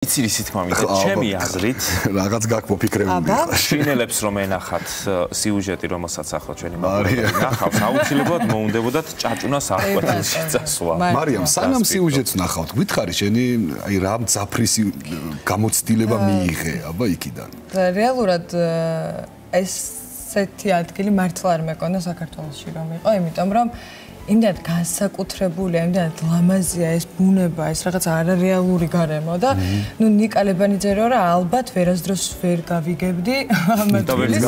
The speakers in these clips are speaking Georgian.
იცი რისი თქმა მინდა, ჩემი აზრით რაღაც გაკმოფიქრებული ხარ. შინელებს რომ ენახათ სიუჟეტი, რომელსაც ახლა ჩვენი მაგალითად ნახავთ, აუცილებლად მოუნდებოდათ ჭაჭუნას აღკვეთილში წასვლა. მარიამ, სანამ სიუჟეტს ნახავთ, გითხარი შენი აი რა მძაფრი გამოცდილება მიიღე, აბა იქიდან. რეალურად ესეთი ადგილი მართლა არ მეკონა საქართველოში რომ იყო, იმიტომ რომ იმდენად განსაკუთრებული, იმდენად ლამაზია ეს ბუნება, ეს რაღაც არარეალური გარემო და ნუ ნიკა ლებანიძე რა ალბათ ვერასდროს ვერ გავიგებდი ამ ადგილს.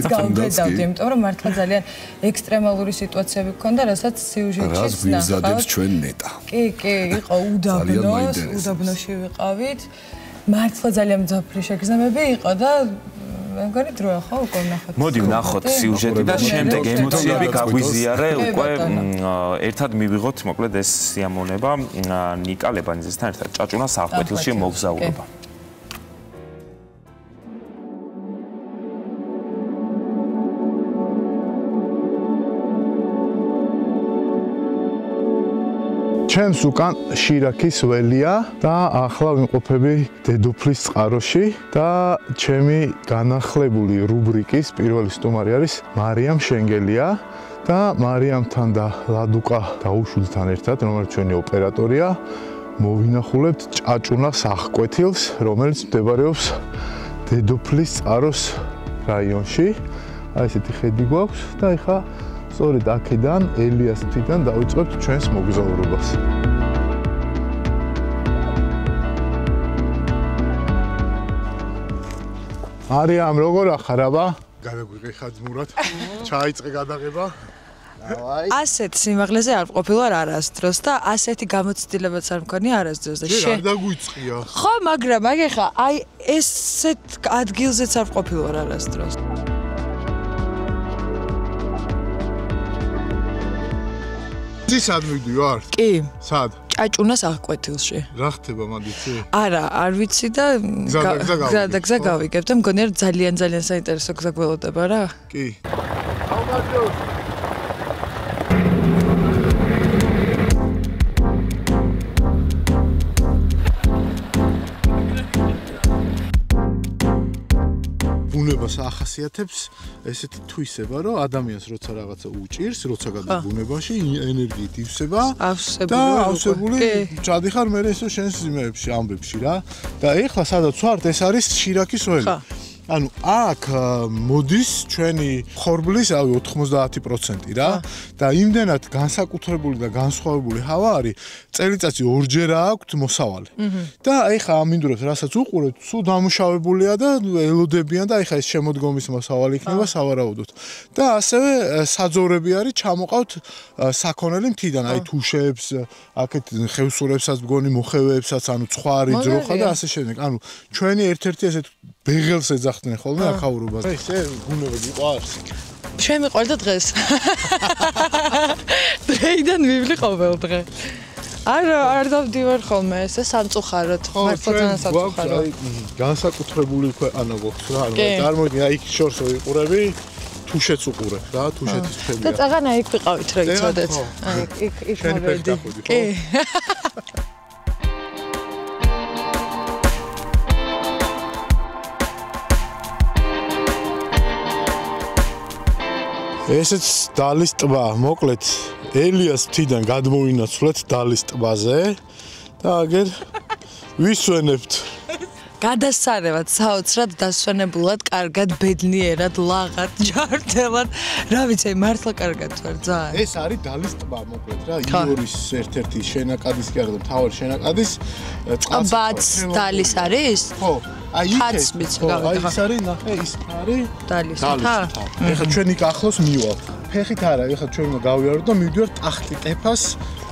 გავბედავდი, იმიტომ რომ მართლა ძალიან ექსტრემალური სიტუაციები გქონდა, რასაც სიუჟეტში რას გვიზადებს ჩვენ ნეტა. კი, იყო უდაბნოში ვიყავით. მართლა ძალიან მძაფრი შეგრძნებები იყო და მე მგონი დროა ხო უკვე ვნახოთ. მოდი ვნახოთ სიუჟეტი და შემდეგ ემოციები გაგვიზიარე, უკვე ერთად მივიღოთ მოკლედ ეს სიამოვნება ნიკა ლებანიძესთან ერთად ჭაჭუნას აღკვეთილში მოგზაურობა. ჩემს უკან შირაქის ველია და ახლა ვიმყოფები დედოფლის წყაროში და ჩემი განახლებული რუბრიკის პირველი სტუმარი არის მარიამ შენგელია და მარიამთან და ლადუკა დაუშვილთან ერთად, რომელიც ჩვენი ოპერატორია, მოვინახულებთ ჭაჭუნას აღკვეთილს, რომელიც მდებარეობს დედოფლის წყაროს რაიონში. აი ესეთი ხედი გვაქვს და ეხა სწორედ აქედან ელიას მთიდან დავიწყებთ ჩვენს მოგზაურობას. მარიამ, როგორ ახარ აბა? გადაგვიყე ხაძმურად. ჩაიწყე გადაღება. ასეთ სიმაღლეზე არ ვყოფილ ვარ არასდროს და ასეთი გამოცდილებაც არ მქონია არასდროს და არ დაგვიწყია. ხო, მაგრამ აი ხა აი ესეთ ადგილზეც არ ვყოფილ ვარ არასდროს. სად მივდივარ? კი. სად? ჭაჭუნას აღკვეთილში. რა ხდება მანდიცი? არა, არ ვიცი და გზა გავიგებ და მგონია რომ ძალიან საინტერესო გზა გველოდება რა. კი. ბუნებას ახასიათებს ესეთი თვისება, რომ ადამიანს როცა რაღაცა უჭირს, როცა გადის ბუნებაში, ენერგიით ივსება და ავსებული ჩადიხარ მე ესო შენს ზიმეებში, ამბებში რა. და ეხლა სადაც ვართ, ეს არის შირაქის ველი. ანუ აქ მოდის ჩვენი ხორბლის 90% რა და იმდენად განსაკუთრებული და განსხვავებული ჰავა არის, წელიწადში ორჯერ აქვთ მოსავალი. და ეხლა ამინდვრებს, რასაც უყურებთ, სულ დამუშავებულია და ელოდებიან და ეხლა ეს შემოდგომის მოსავალი იქნება სავარაუდოდ. და ასევე საძოვრები არის, ჩამოყავთ საქონელი მთიდან, აი თუშებს, აქეთ ხევსურებსაც მგონი მოხევეებსაც, ანუ ცხვარი, ძროხა და ასე შემდეგ. ანუ ჩვენი ერთ-ერთი ესეთ ბეღელს ეძახდნენ ხოლმე ახაურობას. ესე ბუნება გიყვარს? ჩვენ მიყვარდა დღეს. დღეიდან მივლი ყოველ დღე. არ დავდივარ ხოლმე ესე სამწუხაროდ, მართლა ძალიან სამწუხაროდ. განსაკუთრებული ქვეყანა გვაქვს რა, ანუ წარმოიდგინე აი იქ შორს ვიყურები, თუშეთს უყურებ რა, თუშეთის თემია. და წაღანა იქ ვიყავით რა იცოდეთ. აი იქ მოვედი. კი. ესეც დალის ტბა, მოკლედ ელიას მთიდან გადმოვინაცვლეთ დალის ტბაზე და აგერ ვისვენებთ. გადასარევად, საოცრად დასვენებულად, კარგად, ბედნიერად, ლაღად, ჯანმრთელად. რა ვიცი, მართლა კარგად ვარ, ძალიან. ეს არის დალის ტბა, მოკლედ რა, იორის ერთ-ერთი შენაკადის კი არა, მთავარი შენაკადის წყალსაცავი. დალის არის? ხო. აი ხაც მიცგავ. აი ეს არის, ნახე, ის არის დალის თა. ეხლა ჩვენ იქ ახლოს მივვალ. ფეხით არა, ეხლა ჩვენ უნდა გავიარო და მივდივარ ტახტი ტეფას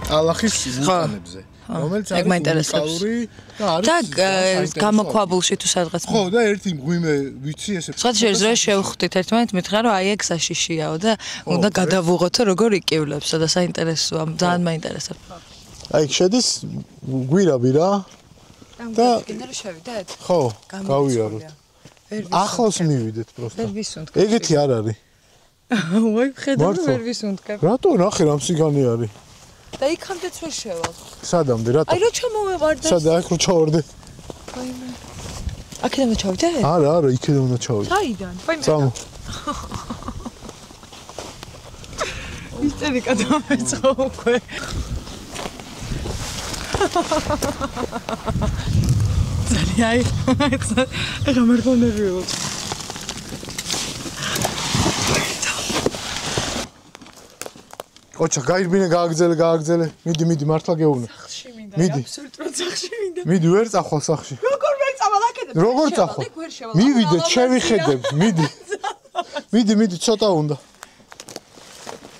ტალახის ვულკანებზე. რომელიც არის უნიკალური და არის გამოქვაბულში თუ სადღაც. ხო, და ერთი მღვიმე ვიცი ესე. სხვა შეიძლება შევხვდით ერთმანეთს, მითხრა რომ აი ეგ საშიშიაო და უნდა გადავუღოთო როგორ იკივლებსო და საინტერესოა, ძალიან მაინტერესებს. აი შედის გვირაბი რა. და გინდა რომ შევიდეთ? ხო, გავიაროთ. ახლოს მივიდეთ პროსტა. ვერ ვისუნთქებ. ეგეთი არ არის. ვაი, ხედავ ვერ ვისუნთქებ. რატო ნახე რამ სიგანი არის? და იქამდეც ვერ შევალ. სადამდე რატო? აი რო ჩამოვევარდე. სადა აქ რო ჩავარდე? ვაიმე. აქედან უნდა ჩავიდე? არა, იქედან უნდა ჩავიდე. საიდან? წამო. ისტერიკა დამეწყო უკვე. ძალიან ახლა მერგონები ვიყო. ოჩა, გაირბინე, გააგზელე. მიდი, მართლა გეუბნე. სახში მინდა. მიდი. აბსოლუტურად სახში მინდა. მიდი, ვერ წახვალ სახში. როგორ ვერ წავალ აქედან? როგორ წახვალ? მივიდეთ, შევიხედებ, მიდი, ცოტა უნდა.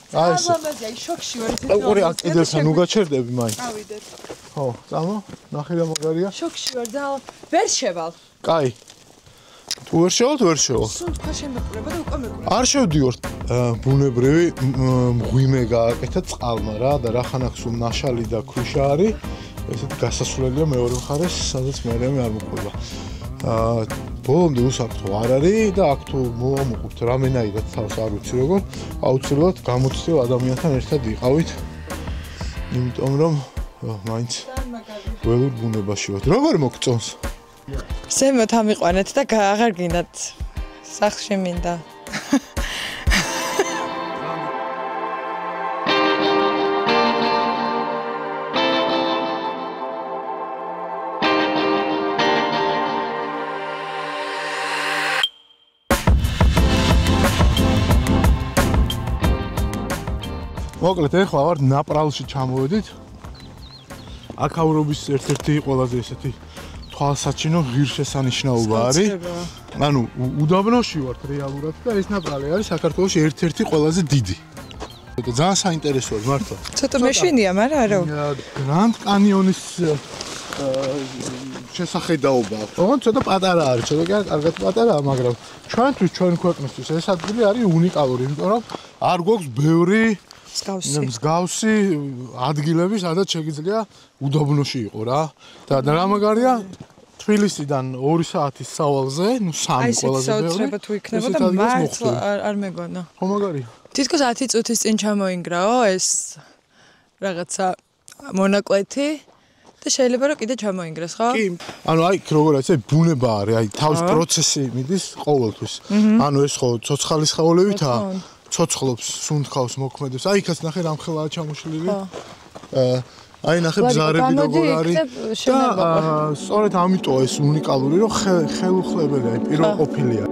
აი ეს. ლამაზია, შოქში ვარ ეს. ორი აკიდელთან უგაჩერდები მაინც. ავიდეთ. ხო, წამო, ნახე რა მაგარია. შოქში ვარ და ვერ შევალ. კაი. თუ ვერ შევალ. სულ თქვა შემეკურება და უკვე მეკურება. არ შევდივართ. ბუნებრივი მღვიმე გააკეთა წყალმა რა და რახან აქვს ნაშალი და ქვიშა არის. ესეთი გასასვლელია მეორე მხარეს, სადაც მეერემი არ მოყვება. ბოლომდე უსაფრთხო არ არის და აქ თუ მოვამოყობთ რამენაირად თავს არ ვიცი როგორ, აუცილებლად გამოცდილ ადამიანთან ერთად იყავით. იმიტომ რომ მაინც ველურ ბუნებაში ვართ. როგორ მოგწონს? ზემოთ ამიყვანეთ და აღარ გინდათ. სახში მინდა. მოკლედ ეხლა ვარ ნაპრალში ჩამოვედით. აქაურობის ერთ-ერთი ყველაზე ესეთი თვალსაჩინო ღირსშესანიშნაობა არის. ანუ უდაბნოში ვართ რეალურად და ეს ნაპრალი არის საქართველოში ერთ-ერთი ყველაზე დიდი. და ძალიან საინტერესოა მართლა. ცოტა მეშინია, მაგრამ არა. გრანდ კანიონის შესახედაობა აქვს. ოღონდ ცოტა პატარა არის, ცოტა კი კარგად პატარაა, მაგრამ ჩვენ ქვეყნისთვის ეს ადგილი არის უნიკალური, იმიტომ რომ არ გვაქვს ბევრი მსგავსი ადგილები, სადაც შეგიძლია უდაბნოში იყო რა. და რა მაგარია? თბილისიდან 2 საათის სავალზე, 3 ყველაზე ბევრი. აი, საოცრება თუ იქნება და მართლა არ მეგონა. ხო მაგარია. თითქოს 10 წუთის წინ ჩამოინგრაო ეს რაღაცა მონაკვეთი და შეიძლება რომ კიდე ჩამოინგრას, ხო? კი, ანუ აი როგორ არის, ბუნება არის, აი თავის პროცესი მიდის ყოველთვის. ანუ ეს ხო ცოცხალი სხეულებითაა. ცოცხლობს, სუნთქავს, მოქმედებს. აი იქაც ნახე რამხელაა ჩამოშლილი. აი ნახე ბზარები როგორ არის. და სწორედ ამიტომ ეს უნიკალური, რომ ხელუხლებელია, პირველყოფილია.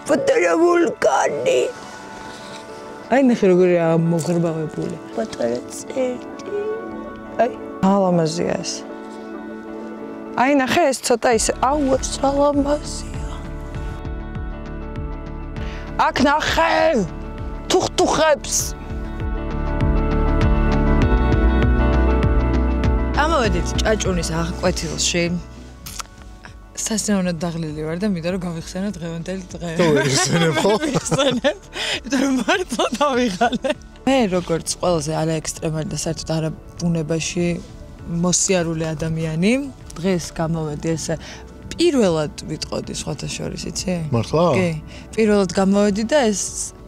პატარა ვულკანი. აი ნახე როგორია მოღრმავებული. პატარა წერტი. აი, ალამაზია ეს. აი ნახე ეს ცოტა ისე, აუ ეს ალამაზია. აქ ნახე თუხთუხებს. ამოვედით ჭაჭუნის აღკვეთილში. სასწაუნად დაღლილი ვარ და მინდა რომ გავიხსენო დღევანდელი დღე. გავიხსენებ ხო? გავიხსენებ. იმიტომ რომ მართლა დავიღალე. მე როგორც ყველაზე არა ექსტრემალი და საერთოდ არა ბუნებაში მოსიარული ადამიანი, დღეს გამოვედი ესე პირველად ვიტყოდი სხვათა შორის, იცი? მართლა? კი. პირველად გამოვედი და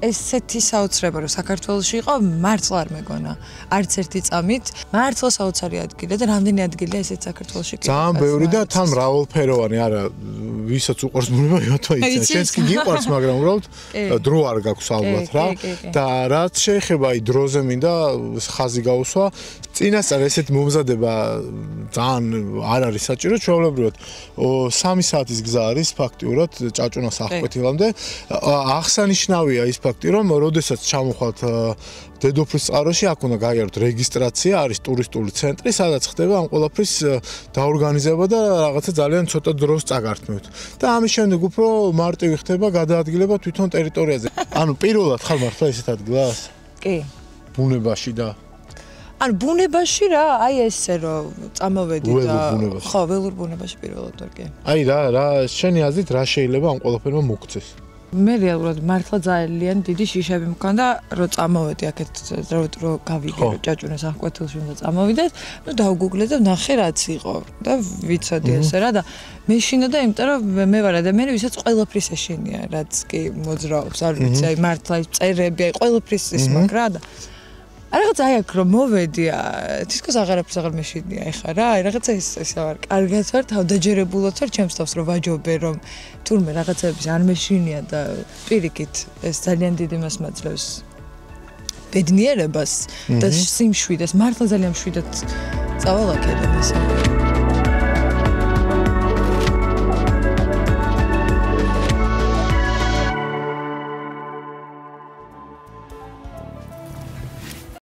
ესეთი საოცრება რომ საქართველოში იყო, მართლა არ მეგონა. არც ერთი წამით, მართლა საოცარი ადგილია და რამდენი ადგილია ესეც საქართველოში კი. ძალიან ბევრი და თან მრავალფეროვანი, არა, ვისაც უყვარს ბუნება, ათვა იცი. შენს კი გიყვარს, მაგრამ უბრალოდ დრო არ გაქვს ალბათ რა. და რაც შეეხება აი დროზე მინდა ხაზი გაუსვა. წინასწარ ესეთ მომზადება ძალიან არ არის საჭირო, ჩვეულებრივად 3 საათის გზა არის ფაქტიურად ჭაჭუნას აღკვეთილამდე. აღსანიშნავია ის ფაქტი, რომ როდესაც ჩამოხვალთ დედოფლის წყაროში, აქ უნდა გაიაროთ რეგისტრაცია, არის ტურისტული ცენტრი, სადაც ხდება ამ ყველაფრის დაორგანიზება და რაღაცა ძალიან ცოტა დროს წაგართმევთ. და ამის შემდეგ უფრო მარტივი ხდება გადაადგილება თვითონ ტერიტორიაზე. ანუ პირველად ხარ მართლა ესეთ ადგილას? კი. ბუნებაში და ანუ ბუნებაში რა, აი ესე რომ წამოვედი და ხო, ველურ ბუნებაში პირველად ვარ კი. აი რა შენი აზრით რა შეიძლება ამ ყველაფერმა მოგწეს? მე რეალურად მართლა ძალიან დიდი შიშები მქონდა, რომ წამოვედი აქეთ, რომ გავიგე, რომ ჭაჭუნას აღკვეთილში უნდა წამოვიდეთ, ნუ დავგუგლე და ვნახე რაც იყო და ვიცოდი ესე რა და მეშინოდა, იმიტომ რომ მე ვარ ადამიანი, ვისაც ყველაფრის ეშინია, რაც კი მოძრაობს, არ ვიცი, აი მართლა ის წერები, აი ყველაფრის ის მაქვს რა და რაღაც აი აქ რომ მოვედი, თითქოს აღარაფერს აღარ მეშინია ეხა რა, აი რაღაცა ისე ვარ, კარგად ვარ, თავდაჯერებულად ვარ ჩემს თავს რომ ვაჯობე რომ თურმე რაღაცების არ მეშინია და პირიქით ეს ძალიან დიდი მას მაძლევს ბედნიერებას და სიმშვიდეს, მართლა ძალიან მშვიდად წავალ აქედან ესე.